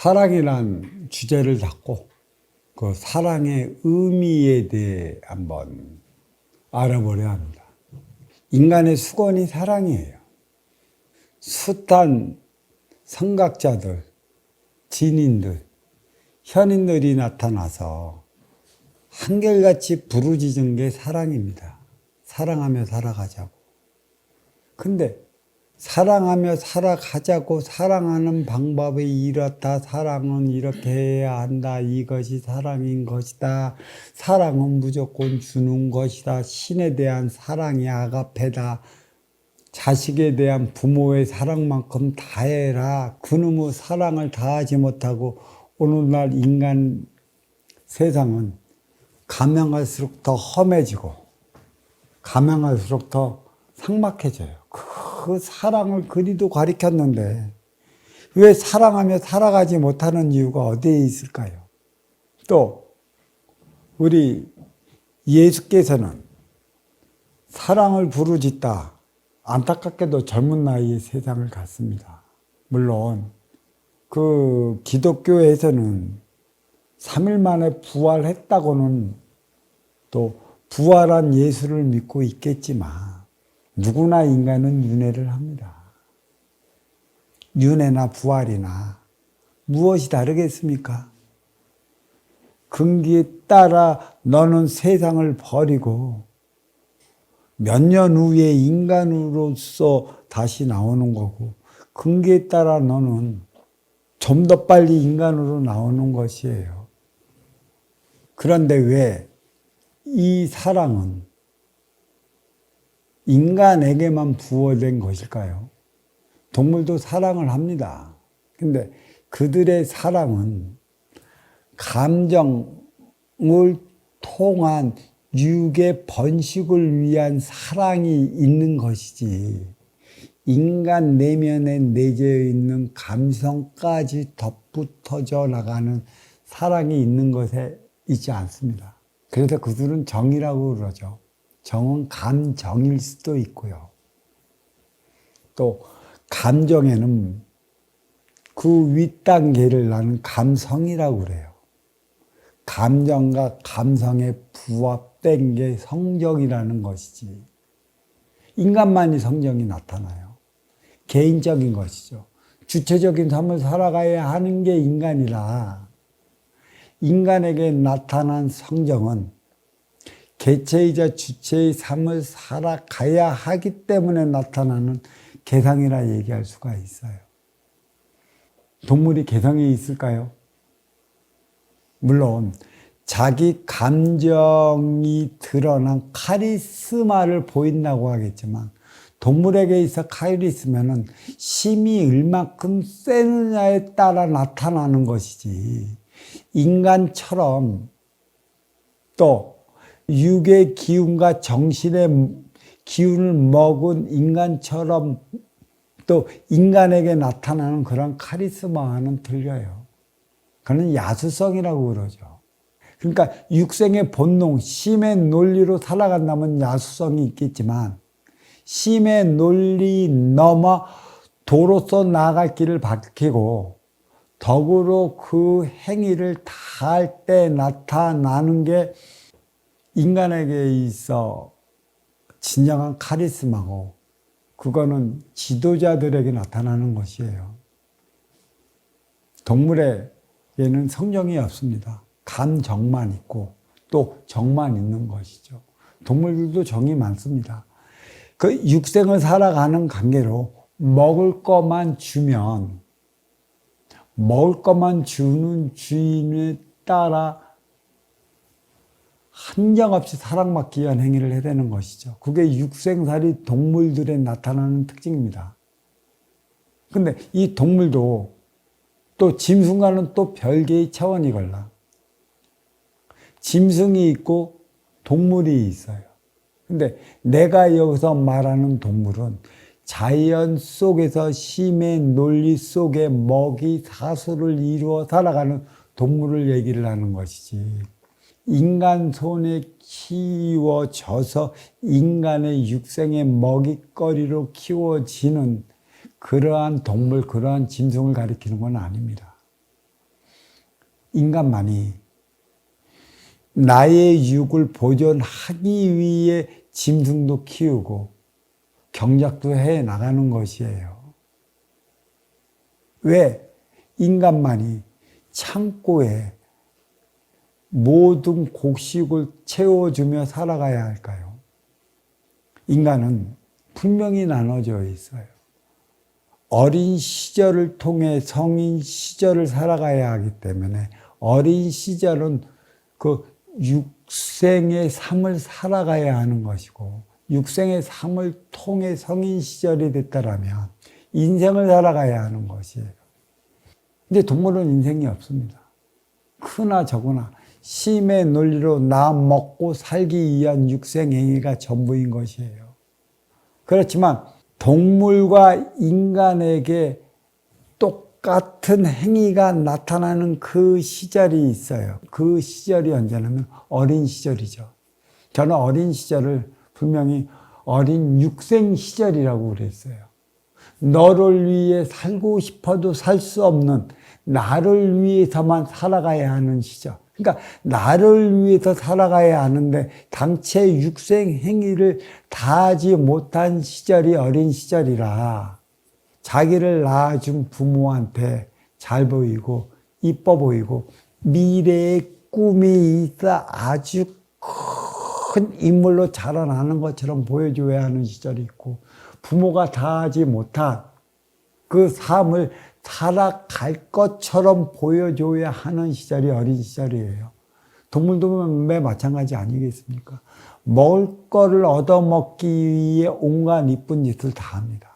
사랑이란 주제를 잡고 그 사랑의 의미에 대해 한번 알아보려 합니다. 인간의 수건이 사랑이에요. 숱한 선각자들, 진인들, 현인들이 나타나서 한결같이 부르짖은 게 사랑입니다. 사랑하며 살아가자고. 근데 사랑하며 살아가자고 사랑하는 방법이 이렇다. 사랑은 이렇게 해야 한다. 이것이 사랑인 것이다. 사랑은 무조건 주는 것이다. 신에 대한 사랑이 아가페다. 자식에 대한 부모의 사랑만큼 다해라. 그놈의 사랑을 다하지 못하고 오늘날 인간 세상은 가면 갈수록 더 험해지고 가면 갈수록 더 삭막해져요. 그 사랑을 그리도 가리켰는데 왜 사랑하며 살아가지 못하는 이유가 어디에 있을까요? 또 우리 예수께서는 사랑을 부르짖다 안타깝게도 젊은 나이에 세상을 갔습니다. 물론 그 기독교에서는 3일 만에 부활했다고는 또 부활한 예수를 믿고 있겠지만 누구나 인간은 윤회를 합니다. 윤회나 부활이나 무엇이 다르겠습니까? 근기에 따라 너는 세상을 버리고 몇 년 후에 인간으로서 다시 나오는 거고 근기에 따라 너는 좀 더 빨리 인간으로 나오는 것이에요. 그런데 왜 이 사랑은 인간에게만 부여된 것일까요? 동물도 사랑을 합니다. 근데 그들의 사랑은 감정을 통한 육의 번식을 위한 사랑이 있는 것이지 인간 내면에 내재해 있는 감성까지 덧붙어져 나가는 사랑이 있는 것에 있지 않습니다. 그래서 그들은 정이라고 그러죠. 정은 감정일 수도 있고요. 또 감정에는 그 윗단계를 나는 감성이라고 그래요. 감정과 감성의 부합된 게 성정이라는 것이지. 인간만이 성정이 나타나요. 개인적인 것이죠. 주체적인 삶을 살아가야 하는 게 인간이라 인간에게 나타난 성정은 개체이자 주체의 삶을 살아가야 하기 때문에 나타나는 개성이라 얘기할 수가 있어요. 동물이 개성이 있을까요? 물론 자기 감정이 드러난 카리스마를 보인다고 하겠지만 동물에게 있어 카리스마는 힘이 얼마큼 세느냐에 따라 나타나는 것이지 인간처럼 또 육의 기운과 정신의 기운을 먹은 인간처럼 또 인간에게 나타나는 그런 카리스마와는 틀려요. 그건 야수성이라고 그러죠. 그러니까 육생의 본능, 심의 논리로 살아간다면 야수성이 있겠지만 심의 논리 넘어 도로서 나아갈 길을 밝히고 덕으로 그 행위를 다할 때 나타나는 게 인간에게 있어 진정한 카리스마고 그거는 지도자들에게 나타나는 것이에요. 동물에게는 성정이 없습니다. 감정만 있고 또 정만 있는 것이죠. 동물들도 정이 많습니다. 그 육생을 살아가는 관계로 먹을 것만 주면 먹을 것만 주는 주인에 따라 한정없이 사랑받기 위한 행위를 해대는 것이죠. 그게 육생살이 동물들에 나타나는 특징입니다. 근데 이 동물도 또 짐승과는 또 별개의 차원이걸라. 짐승이 있고 동물이 있어요. 근데 내가 여기서 말하는 동물은 자연 속에서 심의 논리 속에 먹이 사수를 이루어 살아가는 동물을 얘기를 하는 것이지 인간 손에 키워져서 인간의 육생의 먹이거리로 키워지는 그러한 동물, 그러한 짐승을 가리키는 건 아닙니다. 인간만이 나의 육을 보존하기 위해 짐승도 키우고 경작도 해 나가는 것이에요. 왜 인간만이 창고에 모든 곡식을 채워주며 살아가야 할까요? 인간은 분명히 나눠져 있어요. 어린 시절을 통해 성인 시절을 살아가야 하기 때문에 어린 시절은 그 육생의 삶을 살아가야 하는 것이고 육생의 삶을 통해 성인 시절이 됐다라면 인생을 살아가야 하는 것이에요. 근데 동물은 인생이 없습니다. 크나 적으나 심의 논리로 나 먹고 살기 위한 육생행위가 전부인 것이에요. 그렇지만 동물과 인간에게 똑같은 행위가 나타나는 그 시절이 있어요. 그 시절이 언제냐면 어린 시절이죠. 저는 어린 시절을 분명히 어린 육생 시절이라고 그랬어요. 너를 위해 살고 싶어도 살 수 없는 나를 위해서만 살아가야 하는 시절. 그러니까 나를 위해서 살아가야 하는데 당체 육생 행위를 다 하지 못한 시절이 어린 시절이라 자기를 낳아준 부모한테 잘 보이고 이뻐 보이고 미래의 꿈이 있어 아주 큰 인물로 자라나는 것처럼 보여줘야 하는 시절이 있고 부모가 다 하지 못한 그 삶을 살아갈 것처럼 보여줘야 하는 시절이 어린 시절이에요. 동물도 마찬가지 아니겠습니까? 먹을 거를 얻어먹기 위해 온갖 이쁜 짓을 다 합니다.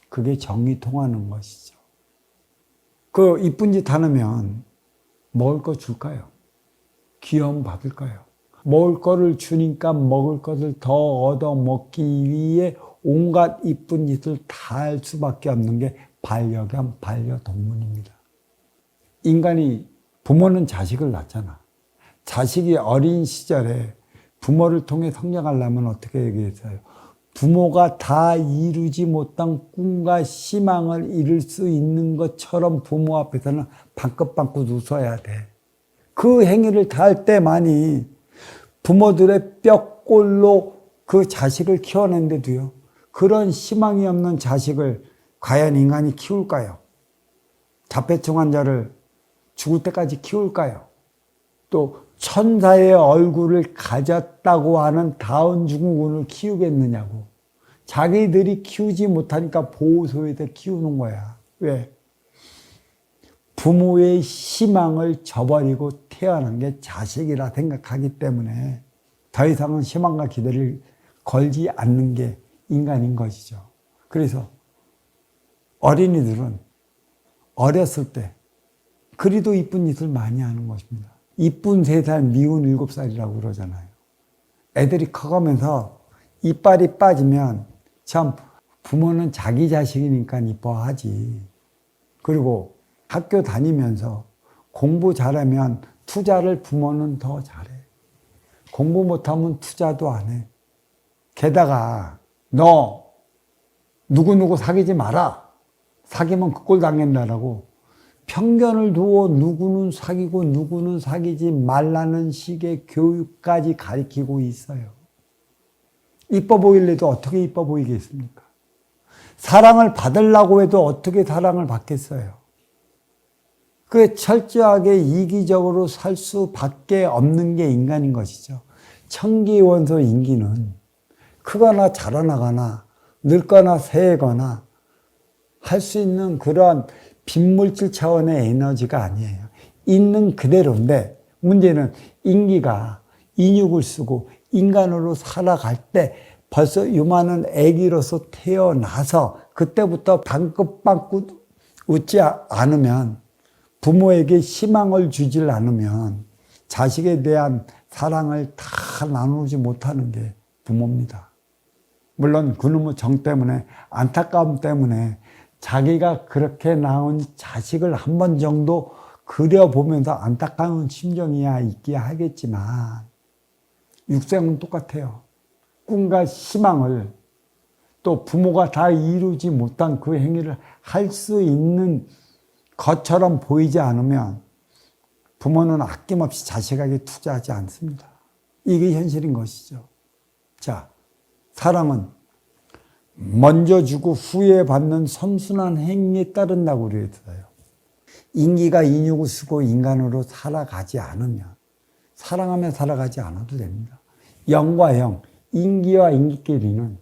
그게 정이 통하는 것이죠. 그 이쁜 짓 하면 먹을 거 줄까요? 귀여움 받을까요? 먹을 거를 주니까 먹을 것을 더 얻어먹기 위해 온갖 이쁜 짓을 다 할 수밖에 없는 게 반려견, 반려동물입니다. 인간이 부모는 자식을 낳잖아. 자식이 어린 시절에 부모를 통해 성장하려면 어떻게 얘기했어요? 부모가 다 이루지 못한 꿈과 희망을 이룰 수 있는 것처럼 부모 앞에서는 방긋방긋 웃어야 돼. 그 행위를 다 할 때만이 부모들의 뼈골로 그 자식을 키워낸데도요. 그런 희망이 없는 자식을 과연 인간이 키울까요? 자폐증 환자를 죽을 때까지 키울까요? 또 천사의 얼굴을 가졌다고 하는 다운 증후군을 키우겠느냐고. 자기들이 키우지 못하니까 보호소에서 키우는 거야. 왜? 부모의 희망을 저버리고 태어난 게 자식이라 생각하기 때문에 더 이상은 희망과 기대를 걸지 않는 게 인간인 것이죠. 그래서 어린이들은 어렸을 때 그리도 이쁜 짓을 많이 하는 것입니다. 이쁜 3살, 미운 7살이라고 그러잖아요. 애들이 커가면서 이빨이 빠지면 참 부모는 자기 자식이니까 이뻐하지. 그리고 학교 다니면서 공부 잘하면 투자를 부모는 더 잘해. 공부 못하면 투자도 안 해. 게다가 너 누구누구 사귀지 마라. 사귀면 그 꼴 당한다라고 편견을 두어 누구는 사귀고 누구는 사귀지 말라는 식의 교육까지 가르치고 있어요. 이뻐 보이려도 어떻게 이뻐 보이겠습니까? 사랑을 받으려고 해도 어떻게 사랑을 받겠어요? 그 철저하게 이기적으로 살 수밖에 없는 게 인간인 것이죠. 청기원소 인기는 크거나 자라나거나 늙거나 새거나 할 수 있는 그러한 빈물질 차원의 에너지가 아니에요. 있는 그대로인데 문제는 인기가 인육을 쓰고 인간으로 살아갈 때 벌써 요만한 아기로서 태어나서 그때부터 방긋방긋 웃지 않으면 부모에게 희망을 주질 않으면 자식에 대한 사랑을 다 나누지 못하는 게 부모입니다. 물론 그놈의 정 때문에 안타까움 때문에 자기가 그렇게 낳은 자식을 한 번 정도 그려보면서 안타까운 심정이야 있기야 하겠지만 육생은 똑같아요. 꿈과 희망을 또 부모가 다 이루지 못한 그 행위를 할 수 있는 것처럼 보이지 않으면 부모는 아낌없이 자식에게 투자하지 않습니다. 이게 현실인 것이죠. 자, 사랑은 먼저 주고 후에 받는 선순환 행위에 따른다고 그랬어요. 인기가 인육을 쓰고 인간으로 살아가지 않으면 사랑하며 살아가지 않아도 됩니다. 영과 영, 인기와 인기끼리는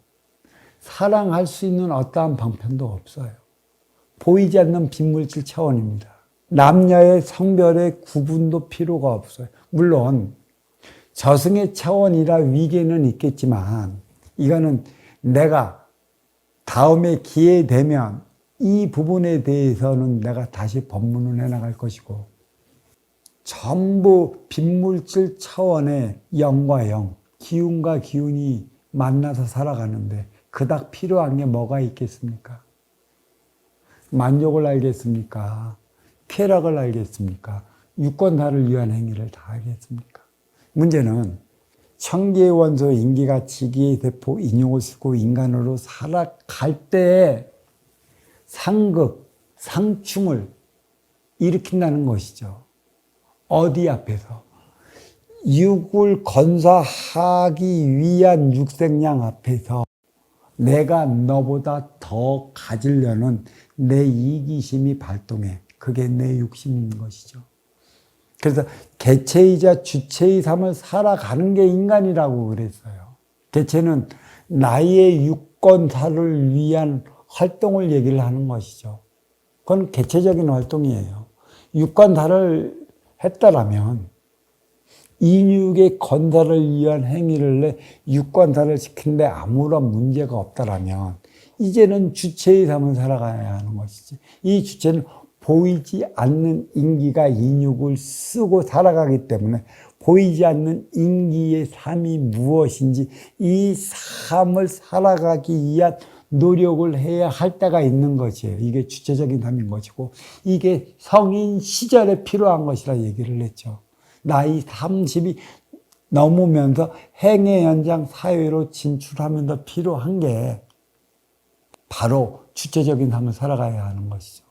사랑할 수 있는 어떠한 방편도 없어요. 보이지 않는 빈물질 차원입니다. 남녀의 성별의 구분도 필요가 없어요. 물론 저승의 차원이라 위계는 있겠지만 이거는 내가 다음에 기회 되면 이 부분에 대해서는 내가 다시 법문을 해나갈 것이고 전부 빈물질 차원의 영과 영, 기운과 기운이 만나서 살아가는데 그닥 필요한 게 뭐가 있겠습니까? 만족을 알겠습니까? 쾌락을 알겠습니까? 유권사를 위한 행위를 다 하겠습니까? 문제는 천기의 원소 인기가 지기의 대포 인욕을 쓰고 인간으로 살아갈 때 상극, 상충을 일으킨다는 것이죠. 어디 앞에서? 육을 건사하기 위한 육생량 앞에서 내가 너보다 더 가지려는 내 이기심이 발동해. 그게 내 욕심인 것이죠. 그래서 개체이자 주체의 삶을 살아가는 게 인간이라고 그랬어요. 개체는 나의 유권사를 위한 활동을 얘기를 하는 것이죠. 그건 개체적인 활동이에요. 유권사를 했다라면 인육의 건사를 위한 행위를 내 유권사를 시키는데 아무런 문제가 없다라면 이제는 주체의 삶을 살아가야 하는 것이지. 이 주체는 보이지 않는 인기가 인육을 쓰고 살아가기 때문에 보이지 않는 인기의 삶이 무엇인지 이 삶을 살아가기 위한 노력을 해야 할 때가 있는 것이에요. 이게 주체적인 삶인 것이고 이게 성인 시절에 필요한 것이라 얘기를 했죠. 나이 30이 넘으면서 행의 연장 사회로 진출하면서 필요한 게 바로 주체적인 삶을 살아가야 하는 것이죠.